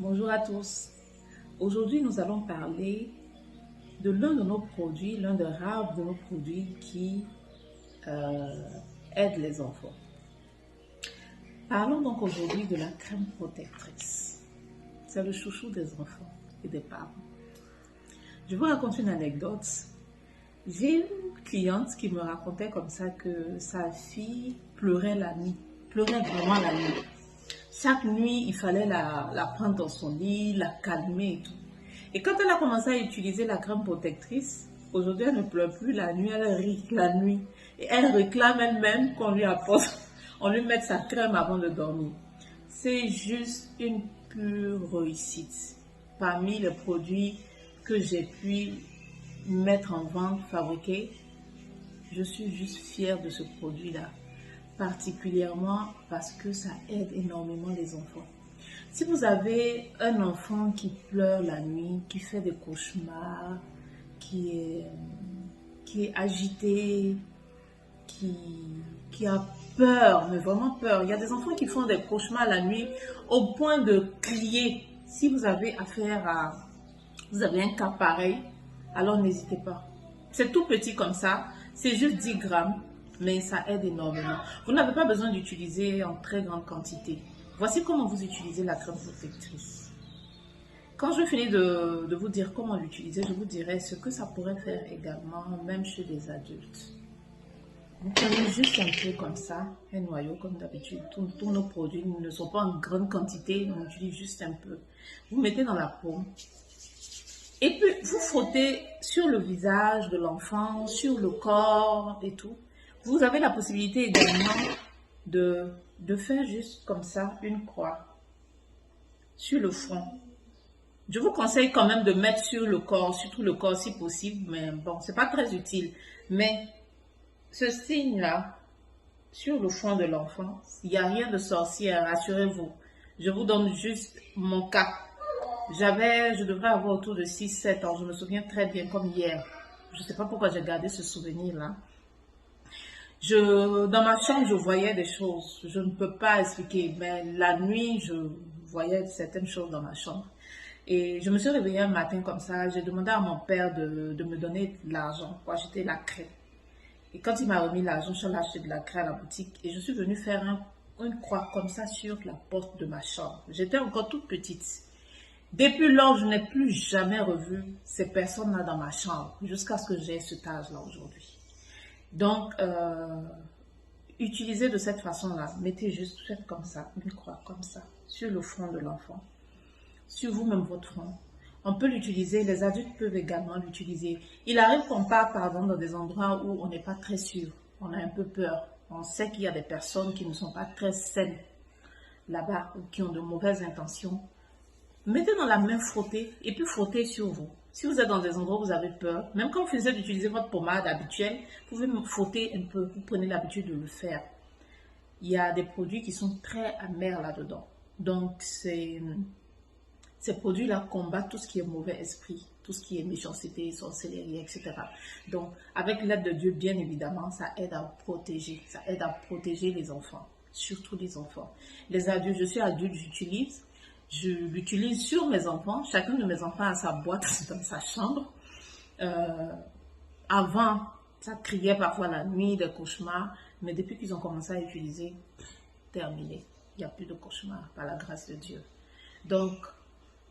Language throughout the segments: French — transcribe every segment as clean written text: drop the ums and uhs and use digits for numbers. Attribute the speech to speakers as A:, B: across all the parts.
A: Bonjour à tous. Aujourd'hui, nous allons parler de l'un de nos produits, l'un des rares de nos produits qui aide les enfants. Parlons donc aujourd'hui de la crème protectrice. C'est le chouchou des enfants et des parents. Je vous raconte une anecdote. J'ai une cliente qui me racontait comme ça que sa fille pleurait la nuit, pleurait vraiment la nuit. Chaque nuit, il fallait la prendre dans son lit, la calmer et tout. Et quand elle a commencé à utiliser la crème protectrice, aujourd'hui, elle ne pleure plus la nuit, elle rit la nuit. Et elle réclame elle-même qu'on lui apporte, on lui mette sa crème avant de dormir. C'est juste une pure réussite. Parmi les produits que j'ai pu mettre en vente, fabriquer, je suis juste fière de ce produit-là. Particulièrement parce que ça aide énormément les enfants. Si vous avez un enfant qui pleure la nuit, qui fait des cauchemars, qui est agité, qui a peur, mais vraiment peur. Il y a des enfants qui font des cauchemars la nuit au point de crier. Si vous avez affaire à... Vous avez un cas pareil, alors n'hésitez pas. C'est tout petit comme ça, c'est juste 10 grammes, mais ça aide énormément. Vous n'avez pas besoin d'utiliser en très grande quantité. Voici comment vous utilisez la crème protectrice. Quand je finis de vous dire comment l'utiliser, je vous dirai ce que ça pourrait faire également, même chez les adultes. Vous prenez juste un peu comme ça, un noyau comme d'habitude. Tous nos produits ne sont pas en grande quantité, on utilise juste un peu. Vous mettez dans la paume. Et puis, vous frottez sur le visage de l'enfant, sur le corps et tout. Vous avez la possibilité également de faire juste comme ça une croix sur le front. Je vous conseille quand même de mettre sur le corps, surtout le corps si possible, mais bon, c'est pas très utile. Mais ce signe-là, sur le front de l'enfant, il n'y a rien de sorcier, rassurez-vous. Je vous donne juste mon cas. Je devrais avoir autour de 6-7 ans, je me souviens très bien comme hier. Je ne sais pas pourquoi j'ai gardé ce souvenir-là. Dans ma chambre, je voyais des choses. Je ne peux pas expliquer, mais la nuit, je voyais certaines choses dans ma chambre. Et je me suis réveillée un matin comme ça. J'ai demandé à mon père de me donner de l'argent pour acheter la crème. Et quand il m'a remis l'argent, je suis allée acheter de la crème à la boutique. Et je suis venue faire une croix comme ça sur la porte de ma chambre. J'étais encore toute petite. Depuis lors, je n'ai plus jamais revu ces personnes-là dans ma chambre, jusqu'à ce que j'ai cet âge-là aujourd'hui. Donc, utilisez de cette façon-là. Mettez juste, faites comme ça, une croix comme ça, sur le front de l'enfant, sur vous-même votre front. On peut l'utiliser, les adultes peuvent également l'utiliser. Il arrive qu'on part, par exemple, dans des endroits où on n'est pas très sûr, on a un peu peur. On sait qu'il y a des personnes qui ne sont pas très saines là-bas, ou qui ont de mauvaises intentions. Mettez dans la main, frottez, et puis frottez sur vous. Si vous êtes dans des endroits où vous avez peur, même quand vous finissez d'utiliser votre pommade habituelle, vous pouvez frotter un peu, vous prenez l'habitude de le faire. Il y a des produits qui sont très amers là-dedans. Donc, ces produits-là combattent tout ce qui est mauvais esprit, tout ce qui est méchanceté, sorcellerie, etc. Donc, avec l'aide de Dieu, bien évidemment, ça aide à protéger les enfants, surtout les enfants. Les adultes, je suis adulte, je l'utilise sur mes enfants. Chacun de mes enfants a sa boîte dans sa chambre. Avant, ça criait parfois la nuit, des cauchemars. Mais depuis qu'ils ont commencé à utiliser, terminé. Il n'y a plus de cauchemars, par la grâce de Dieu. Donc,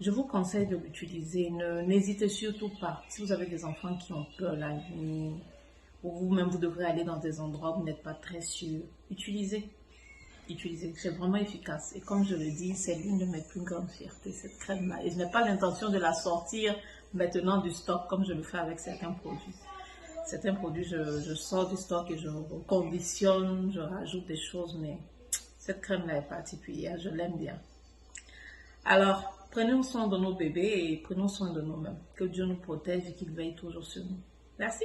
A: je vous conseille de l'utiliser. N'hésitez surtout pas. Si vous avez des enfants qui ont peur la nuit, ou vous-même vous devrez aller dans des endroits où vous n'êtes pas très sûr, utilisez. C'est vraiment efficace. Et comme je le dis, c'est l'une de mes plus grandes fiertés, cette crème-là. Et je n'ai pas l'intention de la sortir maintenant du stock comme je le fais avec certains produits. Certains produits, je sors du stock et je reconditionne, je rajoute des choses, mais cette crème-là est particulière, je l'aime bien. Alors, prenons soin de nos bébés et prenons soin de nous-mêmes. Que Dieu nous protège et qu'il veille toujours sur nous. Merci.